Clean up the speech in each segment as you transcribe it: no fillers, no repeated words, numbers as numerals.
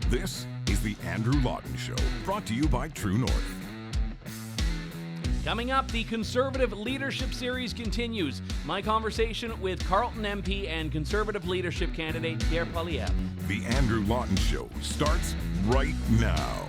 This is the Andrew Lawton Show, brought to you by True North. Coming up, the Conservative Leadership Series continues. My conversation with Carleton MP and Conservative leadership candidate Pierre Poilievre. The Andrew Lawton Show starts right now.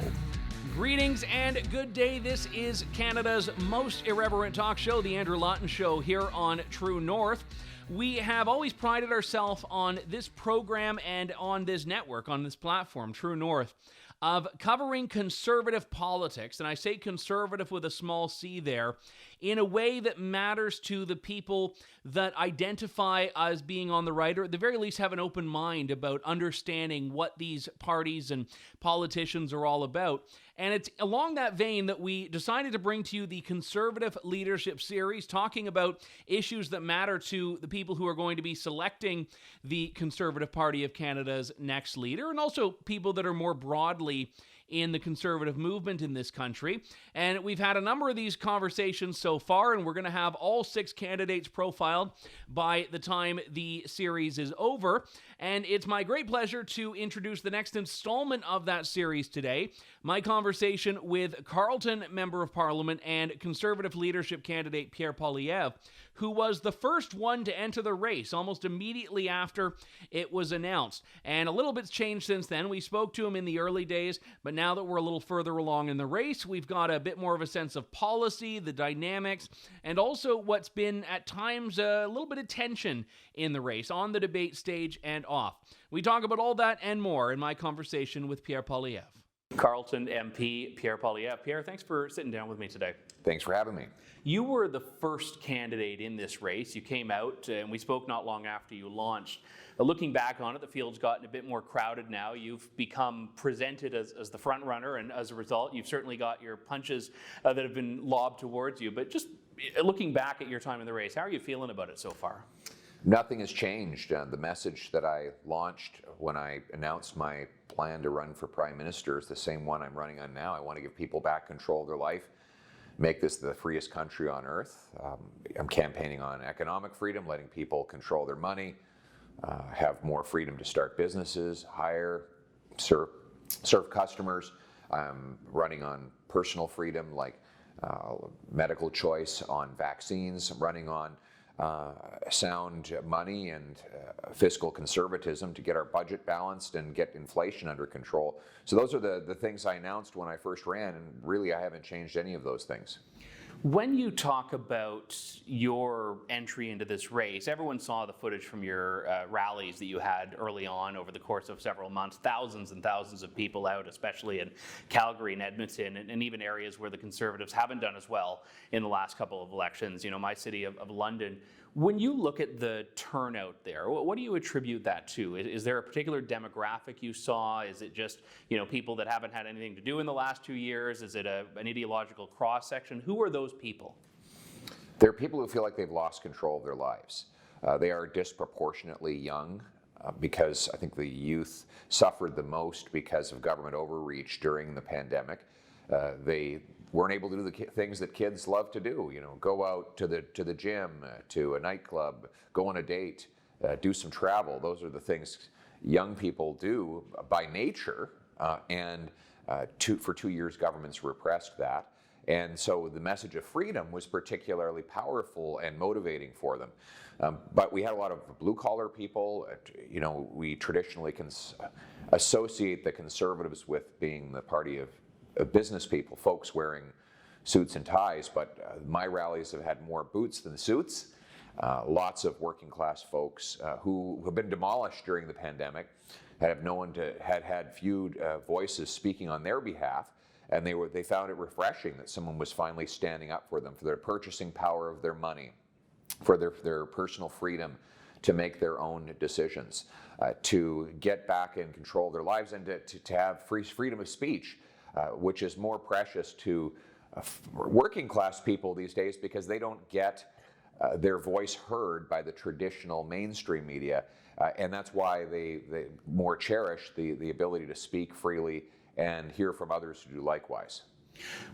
Greetings and good day. This is Canada's most irreverent talk show, The Andrew Lawton Show, here on True North. We have always prided ourselves on this program and on this network, on this platform, True North, of covering conservative politics, and I say conservative with a small c there, in a way that matters to the people that identify as being on the right, or at the very least have an open mind about understanding what these parties and politicians are all about. And it's along that vein that we decided to bring to you the Conservative Leadership Series, talking about issues that matter to the people who are going to be selecting the Conservative Party of Canada's next leader, and also people that are more broadly in the conservative movement in this country. And we've had a number of these conversations so far, and we're going to have all 6 candidates profiled by the time the series is over. And it's my great pleasure to introduce the next installment of that series today, my conversation with Carleton Member of Parliament and Conservative leadership candidate Pierre Poilievre, who was the first one to enter the race almost immediately after it was announced. And a little bit's changed since then. We spoke to him in the early days, but now that we're a little further along in the race, we've got a bit more of a sense of policy, the dynamics, and also what's been at times a little bit of tension in the race, on the debate stage and off. We talk about all that and more in my conversation with Pierre Poilievre. Carleton MP Pierre Poilievre. Pierre, thanks for sitting down with me today. Thanks for having me. You were the first candidate in this race. You came out, and we spoke not long after you launched. Looking back on it, the field's gotten a bit more crowded now. You've become presented as the front runner, and as a result, you've certainly got your punches that have been lobbed towards you. But just looking back at your time in the race, how are you feeling about it so far? Nothing has changed. The message that I launched when I announced my plan to run for Prime Minister is the same one I'm running on now. I want to give people back control of their life, make this the freest country on earth. I'm campaigning on economic freedom, letting people control their money, have more freedom to start businesses, hire, serve customers. I'm running on personal freedom, like medical choice, on vaccines. I'm running on sound money and fiscal conservatism to get our budget balanced and get inflation under control. So those are the things I announced when I first ran, and really I haven't changed any of those things. When you talk about your entry into this race, everyone saw the footage from your rallies that you had early on over the course of several months, thousands and thousands of people out, especially in Calgary and Edmonton, and even areas where the Conservatives haven't done as well in the last couple of elections, you know, my city of London. When you look at the turnout there, what do you attribute that to? Is there a particular demographic you saw? Is it just, you know, people that haven't had anything to do in the last 2 years? Is it an ideological cross-section? Who are those people? They're people who feel like they've lost control of their lives. They are disproportionately young because I think the youth suffered the most because of government overreach during the pandemic. They weren't able to do the things that kids love to do, you know, go out to the gym, to a nightclub, go on a date, do some travel. Those are the things young people do by nature, and for 2 years governments repressed that. And so the message of freedom was particularly powerful and motivating for them. But we had a lot of blue-collar people. You know, we traditionally associate the Conservatives with being the party of business people, folks wearing suits and ties, but my rallies have had more boots than suits. Lots of working class folks who have been demolished during the pandemic, had few voices speaking on their behalf, and they found it refreshing that someone was finally standing up for them, for their purchasing power of their money, for their personal freedom to make their own decisions, to get back in control of their lives, and to have freedom of speech. Which is more precious to working class people these days because they don't get their voice heard by the traditional mainstream media. And that's why they more cherish the ability to speak freely and hear from others who do likewise.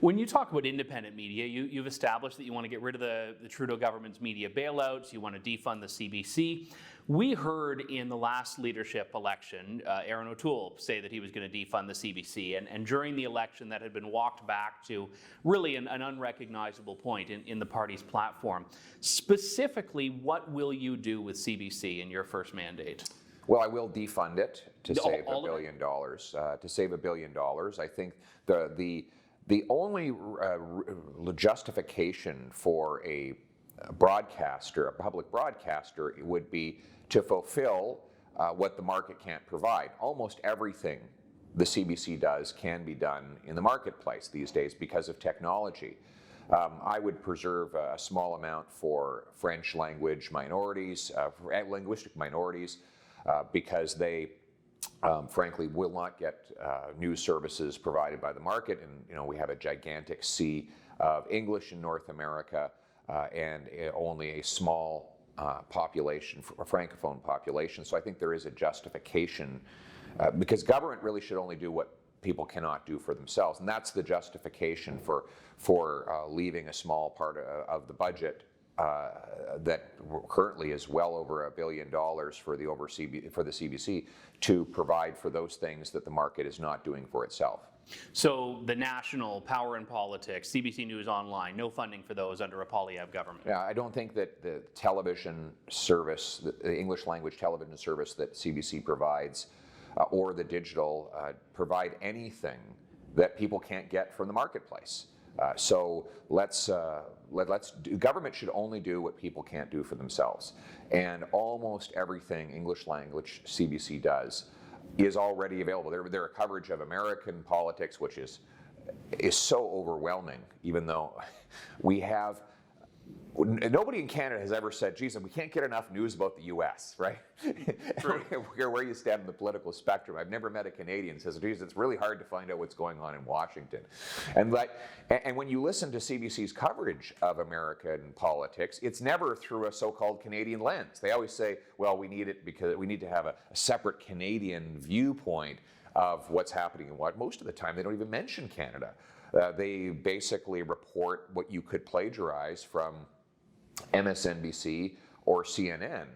When you talk about independent media, you've established that you want to get rid of the Trudeau government's media bailouts, you want to defund the CBC. We heard in the last leadership election, Aaron O'Toole say that he was going to defund the CBC, and during the election that had been walked back to really an unrecognizable point in the party's platform. Specifically, what will you do with CBC in your first mandate? Well, I will defund it to save $1 billion. To save $1 billion, I think the only justification for a broadcaster, a public broadcaster, would be to fulfill what the market can't provide. Almost everything the CBC does can be done in the marketplace these days because of technology. I would preserve a small amount for French language minorities, for linguistic minorities, because they frankly will not get news services provided by the market, and we have a gigantic sea of English in North America and only a small population, a francophone population. So I think there is a justification because government really should only do what people cannot do for themselves, and that's the justification for leaving a small part of the budget that currently is well over $1 billion for the CBC to provide for those things that the market is not doing for itself. So the national power and politics, CBC News Online, no funding for those under a Poilievre government. Yeah, I don't think that the television service, the English language television service that CBC provides, or the digital provide anything that people can't get from the marketplace. So government should only do what people can't do for themselves. And almost everything English language CBC does is already available. Their coverage of American politics, which is so overwhelming, even though we have, nobody in Canada has ever said, geez, we can't get enough news about the U.S., right? True. Where you stand in the political spectrum. I've never met a Canadian who says, geez, it's really hard to find out what's going on in Washington. And when you listen to CBC's coverage of American politics, it's never through a so-called Canadian lens. They always say, well, we need it because we need to have a separate Canadian viewpoint of what's happening and what. Most of the time, they don't even mention Canada. They basically report what you could plagiarize from MSNBC or CNN,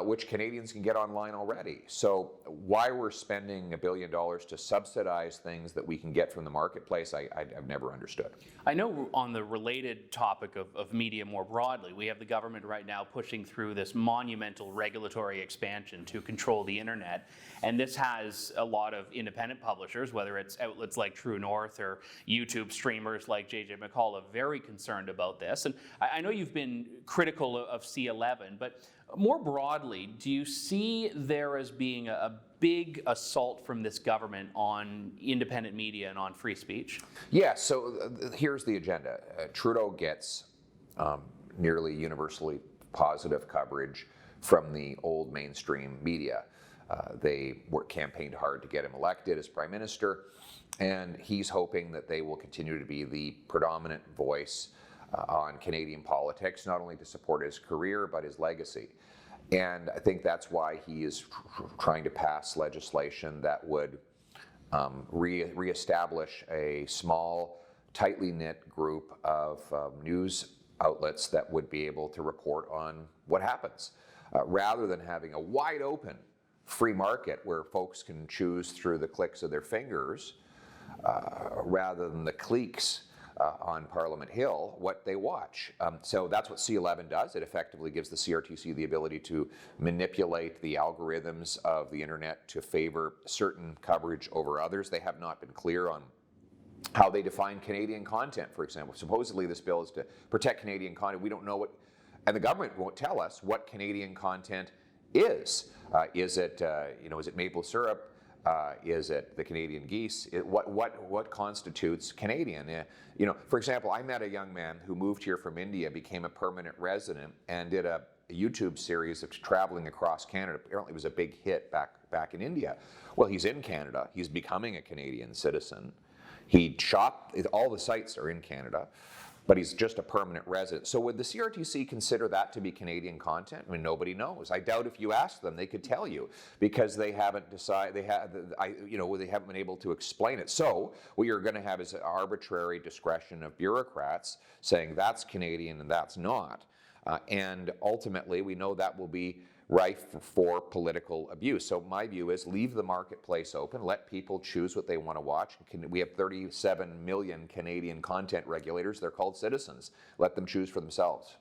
which Canadians can get online already. So why we're spending $1 billion to subsidize things that we can get from the marketplace, I've never understood. I know on the related topic of media more broadly, we have the government right now pushing through this monumental regulatory expansion to control the internet. And this has a lot of independent publishers, whether it's outlets like True North or YouTube streamers like JJ McCullough, very concerned about this. And I know you've been critical of C11, but more broadly, do you see there as being a big assault from this government on independent media and on free speech? Yeah, so here's the agenda. Trudeau gets nearly universally positive coverage from the old mainstream media. They campaigned hard to get him elected as Prime Minister, and he's hoping that they will continue to be the predominant voice on Canadian politics, not only to support his career, but his legacy. And I think that's why he is trying to pass legislation that would reestablish a small, tightly knit group of news outlets that would be able to report on what happens, rather than having a wide open free market where folks can choose through the clicks of their fingers, rather than the cliques on Parliament Hill, what they watch. So that's what C11 does. It effectively gives the CRTC the ability to manipulate the algorithms of the internet to favor certain coverage over others. They have not been clear on how they define Canadian content, for example. Supposedly this bill is to protect Canadian content. We don't know what, and the government won't tell us what Canadian content is. Is it maple syrup? Is it the Canadian geese? What constitutes Canadian? For example, I met a young man who moved here from India, became a permanent resident, and did a YouTube series of traveling across Canada. Apparently, it was a big hit back in India. Well, he's in Canada. He's becoming a Canadian citizen. He shopped. All the sites are in Canada. but he's just a permanent resident. So would the CRTC consider that to be Canadian content? I mean, nobody knows. I doubt if you ask them, they could tell you, because they haven't decided. They haven't been able to explain it. So what you're going to have is an arbitrary discretion of bureaucrats saying that's Canadian and that's not, and ultimately we know that will be rife for political abuse. So my view is leave the marketplace open, let people choose what they want to watch. We have 37 million Canadian content regulators. They're called citizens. Let them choose for themselves.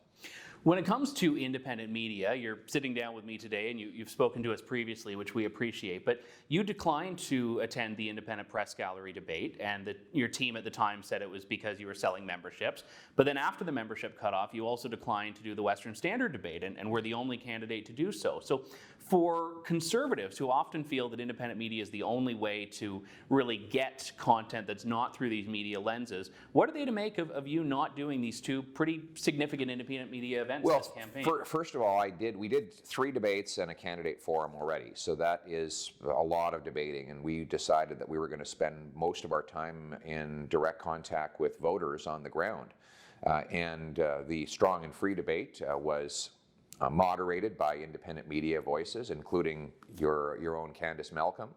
When it comes to independent media, you're sitting down with me today, and you've spoken to us previously, which we appreciate, but you declined to attend the Independent Press Gallery debate, and your team at the time said it was because you were selling memberships. But then after the membership cutoff, you also declined to do the Western Standard debate, and were the only candidate to do so. So for conservatives who often feel that independent media is the only way to really get content that's not through these media lenses, what are they to make of you not doing these two pretty significant independent media events this campaign? First of all, we did 3 debates and a candidate forum already, so that is a lot of debating, and we decided that we were going to spend most of our time in direct contact with voters on the ground. The Strong and Free debate was moderated by independent media voices, including your own Candice Malcolm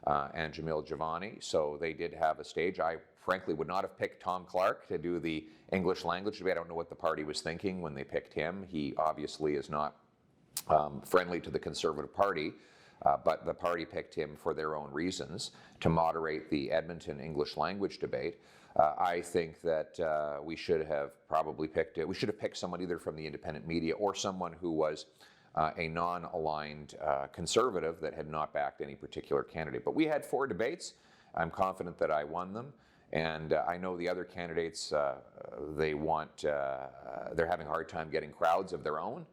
and Jamil Javani. So they did have a stage. I frankly would not have picked Tom Clark to do the English language debate. I don't know what the party was thinking when they picked him. He obviously is not friendly to the Conservative Party, but the party picked him for their own reasons to moderate the Edmonton English language debate. I think that we should have probably picked it. We should have picked someone either from the independent media or someone who was a non-aligned conservative that had not backed any particular candidate. But we had 4 debates. I'm confident that I won them. And I know the other candidates, they're having a hard time getting crowds of their own.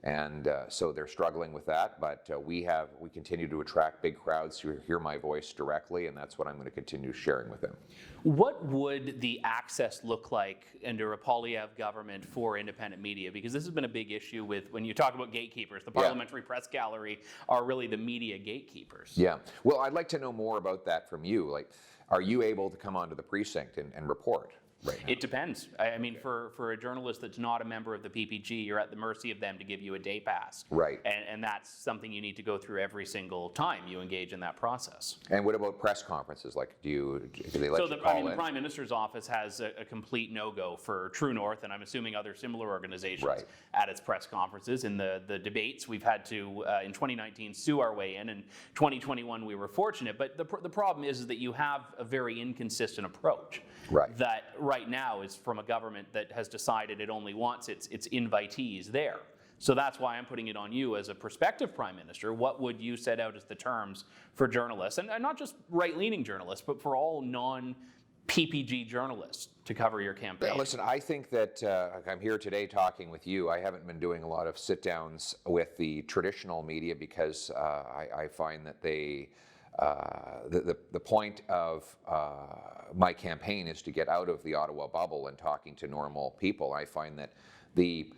And so they're struggling with that, but we continue to attract big crowds who hear my voice directly, and that's what I'm going to continue sharing with them. What would the access look like under a Poilievre government for independent media? Because this has been a big issue with, when you talk about gatekeepers, the Parliamentary Press Gallery are really the media gatekeepers. Yeah, well, I'd like to know more about that from you. Like, are you able to come onto the precinct and report? Right now? It depends. I mean, for a journalist that's not a member of the PPG, you're at the mercy of them to give you a day pass. Right. And that's something you need to go through every single time you engage in that process. And what about press conferences? Like, do they let you call in? The Prime Minister's office has a complete no-go for True North, and I'm assuming other similar organizations at its press conferences. In the debates, we've had to, in 2019, sue our way in. In 2021, we were fortunate. But the problem is that you have a very inconsistent approach. Right. That right now is from a government that has decided it only wants its invitees there. So that's why I'm putting it on you as a prospective Prime Minister. What would you set out as the terms for journalists, and not just right-leaning journalists, but for all non-PPG journalists to cover your campaign? Yeah, listen, I think that I'm here today talking with you. I haven't been doing a lot of sit-downs with the traditional media because I find that they... The point of my campaign is to get out of the Ottawa bubble and talking to normal people. I find that the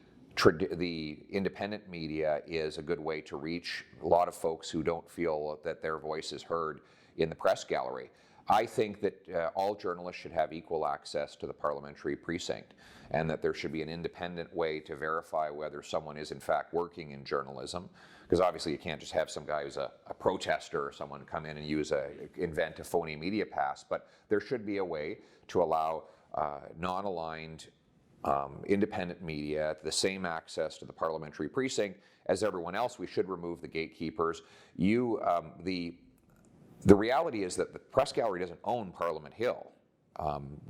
independent media is a good way to reach a lot of folks who don't feel that their voice is heard in the press gallery. I think that all journalists should have equal access to the parliamentary precinct, and that there should be an independent way to verify whether someone is in fact working in journalism. Because obviously you can't just have some guy who's a protester or someone come in and invent a phony media pass, but there should be a way to allow non-aligned independent media the same access to the parliamentary precinct as everyone else. We should remove the gatekeepers. The reality is that the press gallery doesn't own Parliament Hill,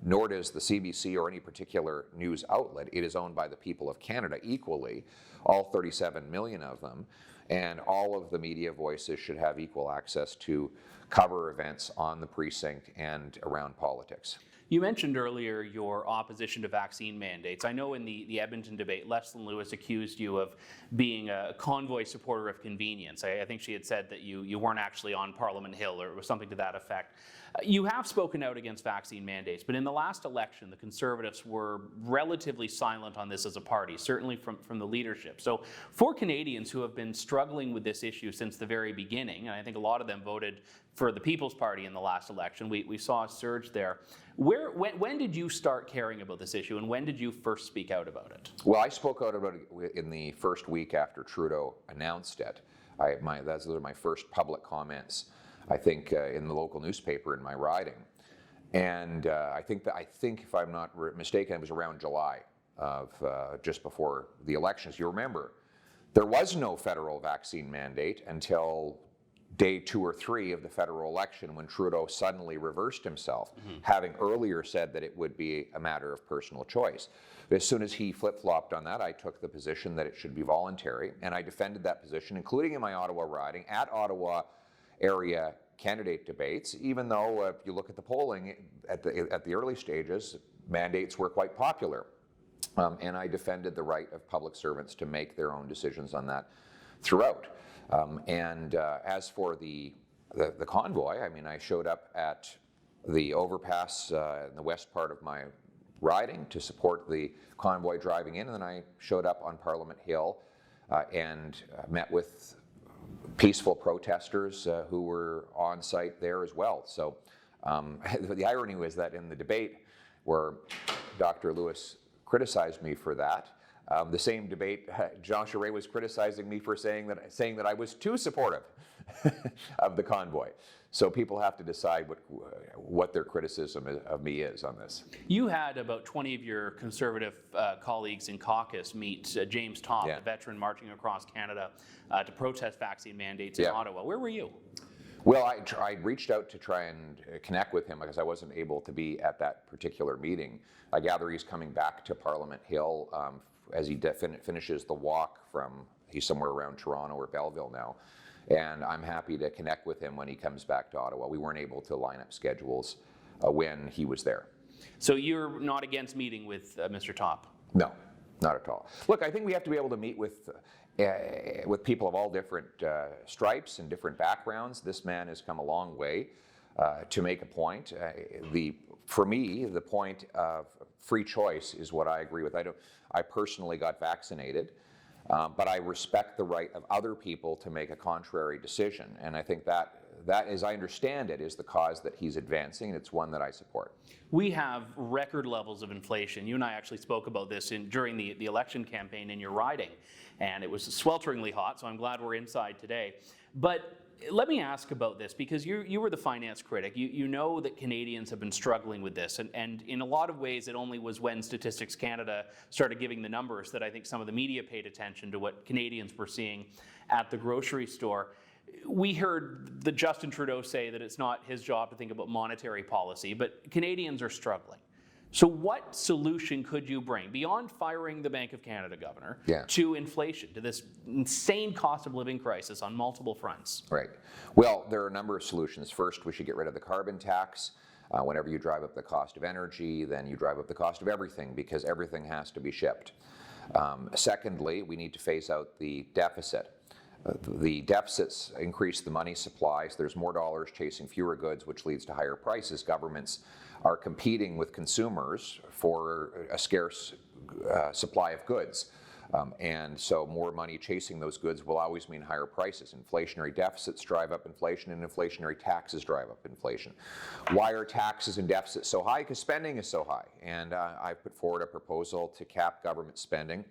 nor does the CBC or any particular news outlet. It is owned by the people of Canada equally, all 37 million of them, and all of the media voices should have equal access to cover events on the precinct and around politics. You mentioned earlier your opposition to vaccine mandates. I know in the Edmonton debate, Leslyn Lewis accused you of being a convoy supporter of convenience. I think she had said that you weren't actually on Parliament Hill, or it was something to that effect. You have spoken out against vaccine mandates, but in the last election, the Conservatives were relatively silent on this as a party, certainly from the leadership. So for Canadians who have been struggling with this issue since the very beginning, and I think a lot of them voted for the People's Party in the last election. We saw a surge there. When did you start caring about this issue, and when did you first speak out about it? Well, I spoke out about it in the first week after Trudeau announced it. Those are my first public comments, I think, in the local newspaper in my riding. And I think if I'm not mistaken, it was around July of just before the elections. You remember, there was no federal vaccine mandate until day 2 or 3 of the federal election, when Trudeau suddenly reversed himself, having earlier said that it would be a matter of personal choice. But as soon as he flip-flopped on that, I took the position that it should be voluntary, and I defended that position, including in my Ottawa riding, at Ottawa area candidate debates, even though if you look at the polling at the early stages, mandates were quite popular. And I defended the right of public servants to make their own decisions on that throughout. As for the convoy, I mean, I showed up at the overpass in the west part of my riding to support the convoy driving in, and then I showed up on Parliament Hill and met with peaceful protesters who were on site there as well. So the irony was that in the debate where Dr. Lewis criticized me for that, the same debate, Jean Charest was criticizing me for saying that I was too supportive of the convoy. So people have to decide what their criticism of me is on this. You had about 20 of your Conservative colleagues in caucus meet James Topp, a veteran marching across Canada to protest vaccine mandates in Ottawa. Where were you? Well, I reached out to try and connect with him because I wasn't able to be at that particular meeting. I gather he's coming back to Parliament Hill as he finishes the walk he's somewhere around Toronto or Belleville now. And I'm happy to connect with him when he comes back to Ottawa. We weren't able to line up schedules when he was there. So you're not against meeting with Mr. Topp? No, not at all. Look, I think we have to be able to meet with people of all different stripes and different backgrounds. This man has come a long way to make a point. For me, the point of free choice is what I agree with. I personally got vaccinated, but I respect the right of other people to make a contrary decision. And I think that, as I understand it, is the cause that he's advancing, and it's one that I support. We have record levels of inflation. You and I actually spoke about this during the election campaign in your riding, and it was swelteringly hot, so I'm glad we're inside today. But let me ask about this, because you were the finance critic. You know that Canadians have been struggling with this, and in a lot of ways it only was when Statistics Canada started giving the numbers that I think some of the media paid attention to what Canadians were seeing at the grocery store. We heard the Justin Trudeau say that it's not his job to think about monetary policy, but Canadians are struggling. So what solution could you bring, beyond firing the Bank of Canada governor, to inflation, to this insane cost of living crisis on multiple fronts? Right. Well, there are a number of solutions. First, we should get rid of the carbon tax. Whenever you drive up the cost of energy, then you drive up the cost of everything, because everything has to be shipped. Secondly, we need to phase out the deficit. The deficits increase the money supply, so there's more dollars chasing fewer goods, which leads to higher prices. Governments are competing with consumers for a scarce supply of goods. And so more money chasing those goods will always mean higher prices. Inflationary deficits drive up inflation, and inflationary taxes drive up inflation. Why are taxes and deficits so high? Because spending is so high. And I put forward a proposal to cap government spending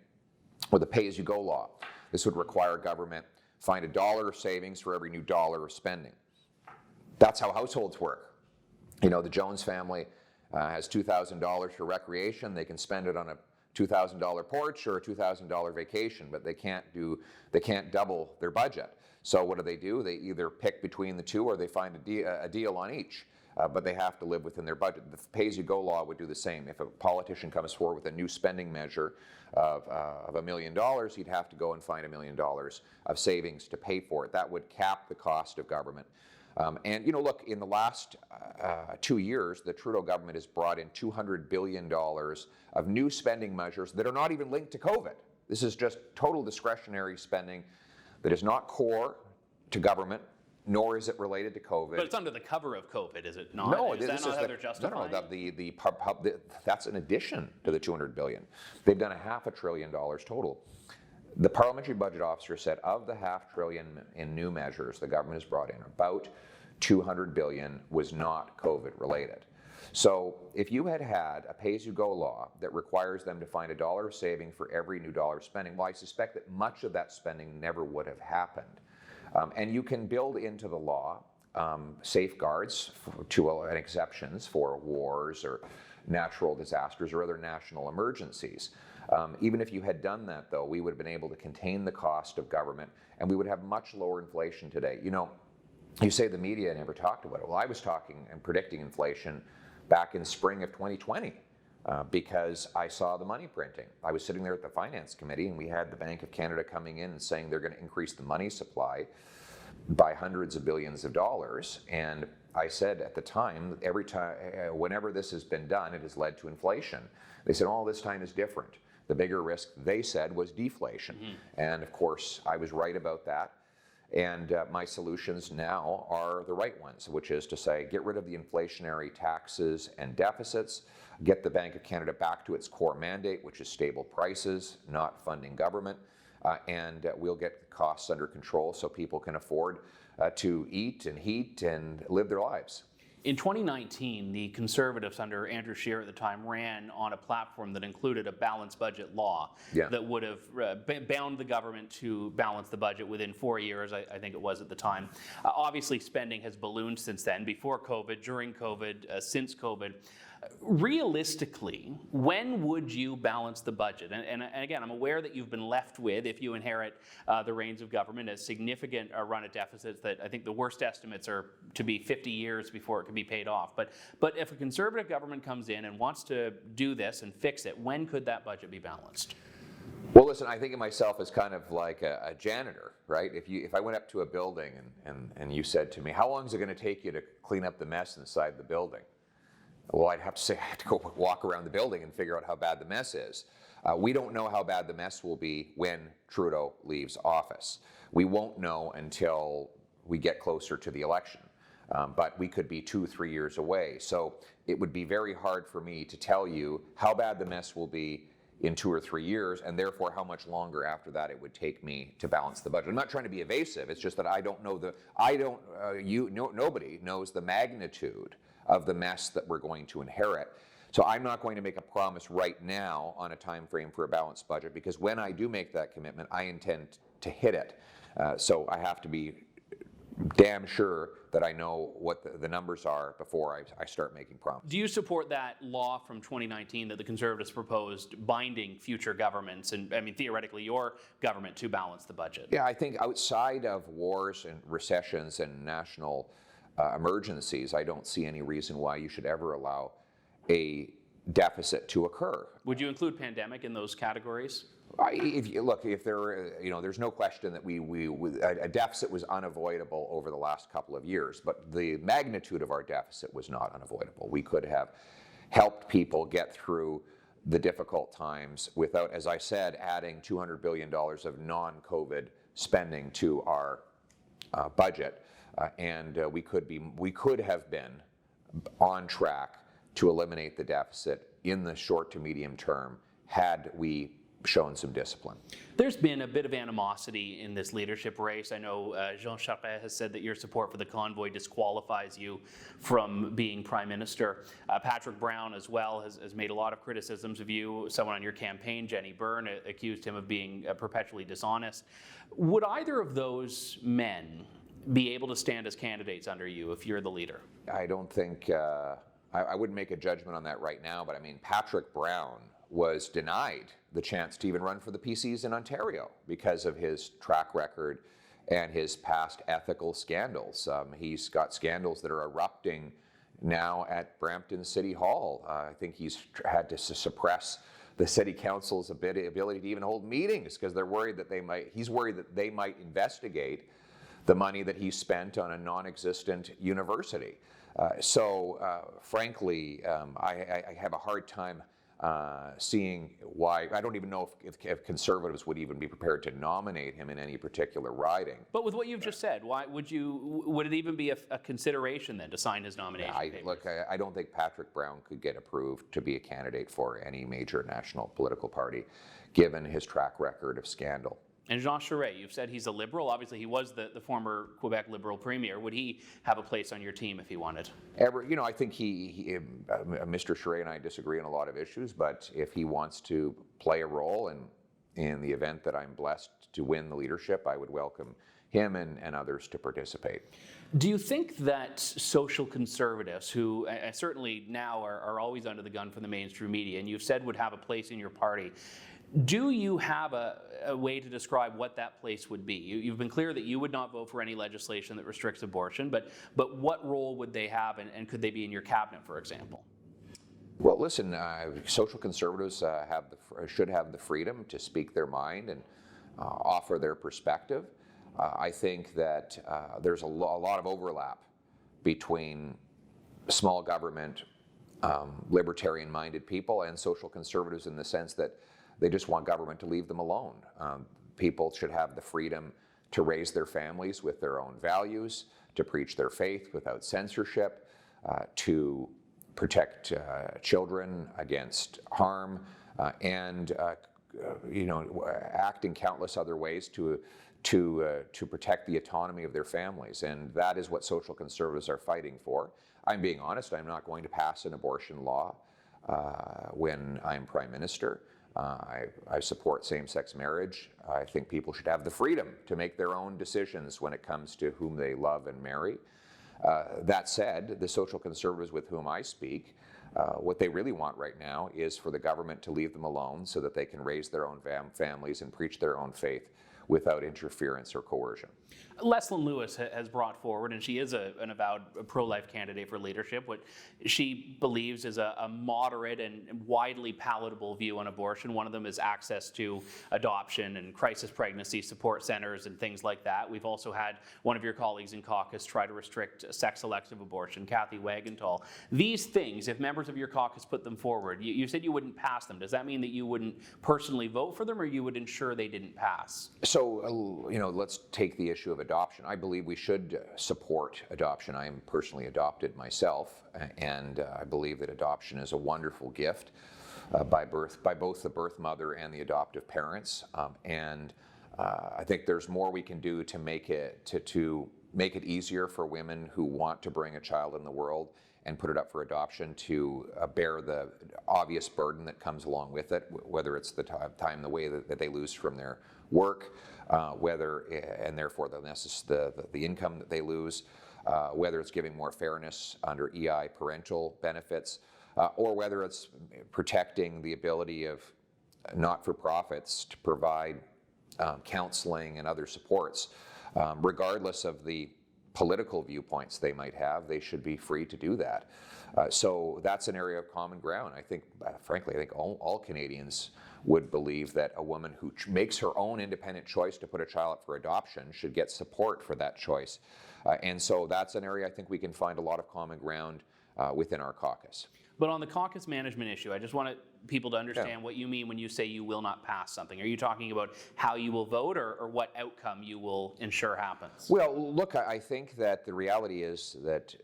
with a pay-as-you-go law. This would require government find $1 of savings for every new dollar of spending. That's how households work. You know, the Jones family has $2,000 for recreation. They can spend it on a $2,000 porch or a $2,000 vacation, but they can't double their budget. So what do? They either pick between the two, or they find a deal on each. But they have to live within their budget. The pay-as-you-go law would do the same. If a politician comes forward with a new spending measure of $1 million, he'd have to go and find $1 million of savings to pay for it. That would cap the cost of government. And, you know, look, in the last 2 years, the Trudeau government has brought in $200 billion of new spending measures that are not even linked to COVID. This is just total discretionary spending that is not core to government, nor is it related to COVID. But it's under the cover of COVID, is it not? No, is that not how they're justifying? No, that's an addition to the $200 billion. They've done $500 billion total. The parliamentary budget officer said of the $500 billion in new measures the government has brought in, about $200 billion was not COVID related. So if you had had a pay-as-you-go law that requires them to find $1 of saving for every new dollar spending, well, I suspect that much of that spending never would have happened. And you can build into the law safeguards and exceptions for wars or natural disasters or other national emergencies. Even if you had done that, though, we would have been able to contain the cost of government, and we would have much lower inflation today. You know, you say the media never talked about it. Well, I was talking and predicting inflation back in spring of 2020 because I saw the money printing. I was sitting there at the Finance Committee, and we had the Bank of Canada coming in and saying they're going to increase the money supply by hundreds of billions of dollars. And I said at the time, every time, whenever this has been done, it has led to inflation. They said, oh, this time is different. The bigger risk, they said, was deflation. And of course, I was right about that. And my solutions now are the right ones, which is to say, get rid of the inflationary taxes and deficits, get the Bank of Canada back to its core mandate, which is stable prices, not funding government, and we'll get the costs under control so people can afford to eat and heat and live their lives. In 2019, the Conservatives under Andrew Scheer at the time ran on a platform that included a balanced budget law that would have bound the government to balance the budget within 4 years, I think it was at the time. Obviously, spending has ballooned since then, before COVID, during COVID, since COVID. Realistically, when would you balance the budget? And again, I'm aware that you've been left with, if you inherit the reins of government, a significant run of deficits that I think the worst estimates are to be 50 years before it can be paid off. But if a Conservative government comes in and wants to do this and fix it, when could that budget be balanced? Well, listen, I think of myself as kind of like a janitor, right? If I went up to a building and you said to me, how long is it going to take you to clean up the mess inside the building? Well, I'd have to say I have to go walk around the building and figure out how bad the mess is. We don't know how bad the mess will be when Trudeau leaves office. We won't know until we get closer to the election. But we could be 2-3 years away. So it would be very hard for me to tell you how bad the mess will be in 2 or 3 years, and therefore how much longer after that it would take me to balance the budget. I'm not trying to be evasive. It's just that I don't know nobody knows the magnitude of the mess that we're going to inherit. So I'm not going to make a promise right now on a time frame for a balanced budget, because when I do make that commitment, I intend to hit it. So I have to be damn sure that I know what the numbers are before I start making promises. Do you support that law from 2019 that the Conservatives proposed, binding future governments, and I mean theoretically your government, to balance the budget? Yeah, I think outside of wars and recessions and national emergencies, I don't see any reason why you should ever allow a deficit to occur. Would you include pandemic in those categories? If there's no question that a deficit was unavoidable over the last couple of years, but the magnitude of our deficit was not unavoidable. We could have helped people get through the difficult times without, as I said, adding $200 billion of non-COVID spending to our budget. And we could have been on track to eliminate the deficit in the short to medium term had we shown some discipline. There's been a bit of animosity in this leadership race. I know Jean Charest has said that your support for the convoy disqualifies you from being Prime Minister. Patrick Brown as well has made a lot of criticisms of you. Someone on your campaign, Jenny Byrne, accused him of being perpetually dishonest. Would either of those men be able to stand as candidates under you if you're the leader? I don't think, I wouldn't make a judgment on that right now, but I mean, Patrick Brown was denied the chance to even run for the PCs in Ontario because of his track record and his past ethical scandals. He's got scandals that are erupting now at Brampton City Hall. I think he's had to suppress the city council's ability to even hold meetings because they're worried that he's worried that they might investigate the money that he spent on a non-existent university. Frankly, I have a hard time seeing why. I don't even know if Conservatives would even be prepared to nominate him in any particular riding. But with what you've just said, why would it even be a consideration then to sign his nomination papers? I don't think Patrick Brown could get approved to be a candidate for any major national political party, given his track record of scandal. And Jean Charest, you've said he's a Liberal. Obviously, he was the former Quebec Liberal Premier. Would he have a place on your team if he wanted? I think Mr. Charest and I disagree on a lot of issues, but if he wants to play a role in the event that I'm blessed to win the leadership, I would welcome him and others to participate. Do you think that social conservatives, who certainly now are always under the gun from the mainstream media, and you've said would have a place in your party, do you have a way to describe what that place would be? You've been clear that you would not vote for any legislation that restricts abortion, but what role would they have, and could they be in your cabinet, for example? Well, listen, social conservatives should have the freedom to speak their mind and offer their perspective. I think that there's a lot of overlap between small government, libertarian-minded people and social conservatives in the sense that they just want government to leave them alone. People should have the freedom to raise their families with their own values, to preach their faith without censorship, to protect children against harm, and act in countless other ways to protect the autonomy of their families. And that is what social conservatives are fighting for. I'm being honest, I'm not going to pass an abortion law when I'm Prime Minister. I support same-sex marriage. I think people should have the freedom to make their own decisions when it comes to whom they love and marry. That said, the social conservatives with whom I speak, what they really want right now is for the government to leave them alone so that they can raise their own families and preach their own faith without interference or coercion. Leslyn Lewis has brought forward, and she is an avowed pro-life candidate for leadership, what she believes is a moderate and widely palatable view on abortion. One of them is access to adoption and crisis pregnancy support centers and things like that. We've also had one of your colleagues in caucus try to restrict sex-selective abortion, Kathy Wagenthal. These things, if members of your caucus put them forward, you said you wouldn't pass them. Does that mean that you wouldn't personally vote for them, or you would ensure they didn't pass? So, let's take the issue of adoption. I believe we should support adoption. I am personally adopted myself, and I believe that adoption is a wonderful gift by both the birth mother and the adoptive parents. I think there's more we can do to make it easier for women who want to bring a child in the world and put it up for adoption to bear the obvious burden that comes along with it, whether it's the time away that they lose from their work, and therefore the income that they lose, whether it's giving more fairness under EI parental benefits, or whether it's protecting the ability of not-for-profits to provide counseling and other supports, regardless of the political viewpoints they might have. They should be free to do that. So that's an area of common ground. I think, frankly, all Canadians would believe that a woman who makes her own independent choice to put a child up for adoption should get support for that choice. And so that's an area I think we can find a lot of common ground within our caucus. But on the caucus management issue, I just want people to understand what you mean when you say you will not pass something. Are you talking about how you will vote, or what outcome you will ensure happens? Well, look, I think that the reality is that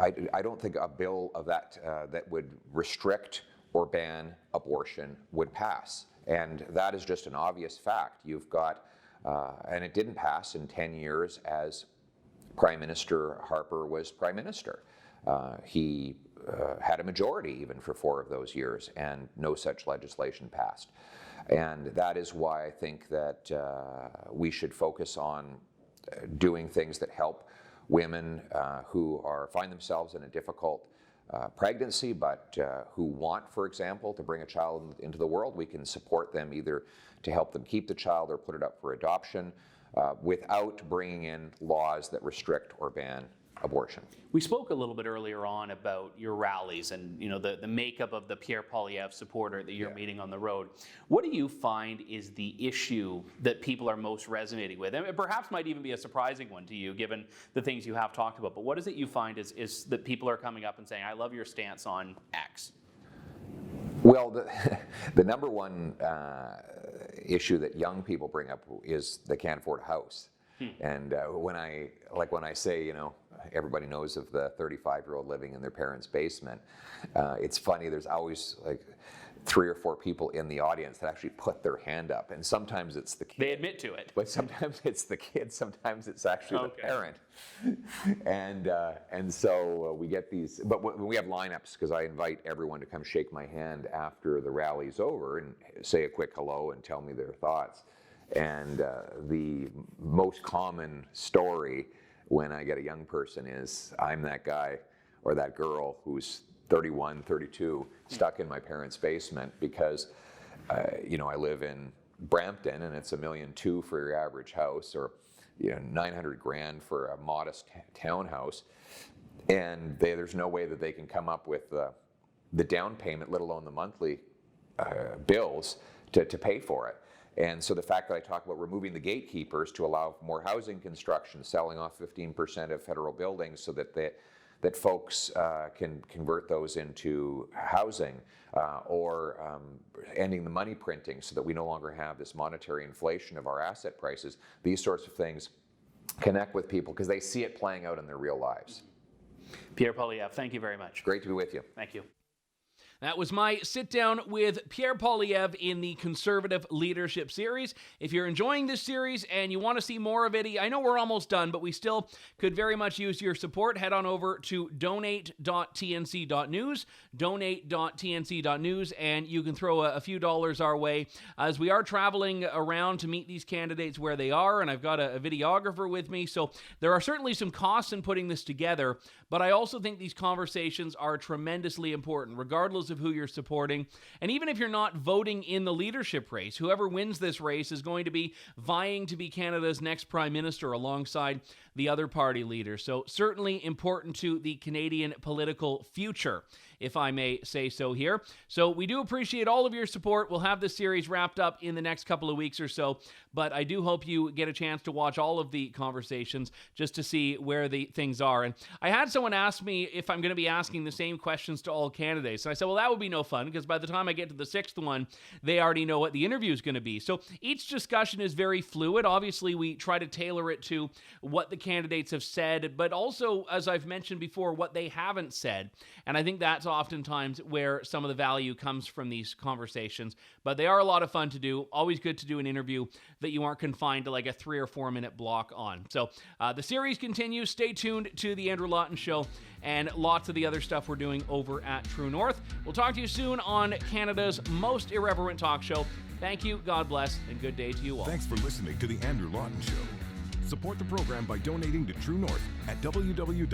I don't think a bill of that would restrict or ban abortion would pass. And that is just an obvious fact. You've got, and it didn't pass in 10 years as Prime Minister Harper was Prime Minister. He had a majority even for 4 of those years, and no such legislation passed. And that is why I think that we should focus on doing things that help women who find themselves in a difficult pregnancy, but who want, for example, to bring a child into the world. We can support them either to help them keep the child or put it up for adoption without bringing in laws that restrict or ban abortion. We spoke a little bit earlier on about your rallies and the makeup of the Pierre Poilievre supporter that you're meeting on the road. What do you find is the issue that people are most resonating with? And it perhaps might even be a surprising one to you, given the things you have talked about. But what is it you find is that people are coming up and saying, I love your stance on X? Well, the number one issue that young people bring up is they can't afford a house. And when I say, you know, everybody knows of the 35-year-old living in their parents' basement, it's funny, there's always like 3 or 4 people in the audience that actually put their hand up, and sometimes it's the kid. They admit to it. But sometimes it's the kid, sometimes it's actually the parent. And so we get these, but we have lineups, because I invite everyone to come shake my hand after the rally's over and say a quick hello and tell me their thoughts. And the most common story when I get a young person is, I'm that guy or that girl who's 31, 32, stuck in my parents' basement because, you know, I live in Brampton and it's $1.2 million for your average house, or, you know, $900,000 for a modest townhouse, and there's no way that they can come up with the down payment, let alone the monthly bills to pay for it. And so the fact that I talk about removing the gatekeepers to allow more housing construction, selling off 15% of federal buildings so that folks can convert those into housing, or ending the money printing so that we no longer have this monetary inflation of our asset prices, these sorts of things connect with people because they see it playing out in their real lives. Pierre Poilievre, thank you very much. Great to be with you. Thank you. That was my sit-down with Pierre Poilievre in the Conservative Leadership Series. If you're enjoying this series and you want to see more of it, I know we're almost done, but we still could very much use your support. Head on over to donate.tnc.news, donate.tnc.news, and you can throw a few dollars our way, as we are traveling around to meet these candidates where they are, and I've got a videographer with me, so there are certainly some costs in putting this together, but I also think these conversations are tremendously important, regardless of who you're supporting. And even if you're not voting in the leadership race, whoever wins this race is going to be vying to be Canada's next Prime Minister alongside the other party leaders. So certainly important to the Canadian political future, if I may say so here. So we do appreciate all of your support. We'll have this series wrapped up in the next couple of weeks or so, but I do hope you get a chance to watch all of the conversations just to see where the things are. And I had someone ask me if I'm going to be asking the same questions to all candidates. And I said, well, that would be no fun, because by the time I get to the 6th one, they already know what the interview is going to be. So each discussion is very fluid. Obviously, we try to tailor it to what the candidates have said, but also, as I've mentioned before, what they haven't said. And I think that's oftentimes where some of the value comes from these conversations. But they are a lot of fun to do. Always good to do an interview that you aren't confined to like a 3 or 4 minute block on. So the series continues. Stay tuned to The Andrew Lawton Show and lots of the other stuff we're doing over at True North. We'll talk to you soon on Canada's most irreverent talk show. Thank you, God bless, and good day to you all. Thanks for listening to The Andrew Lawton Show. Support the program by donating to True North at www.tnc.news.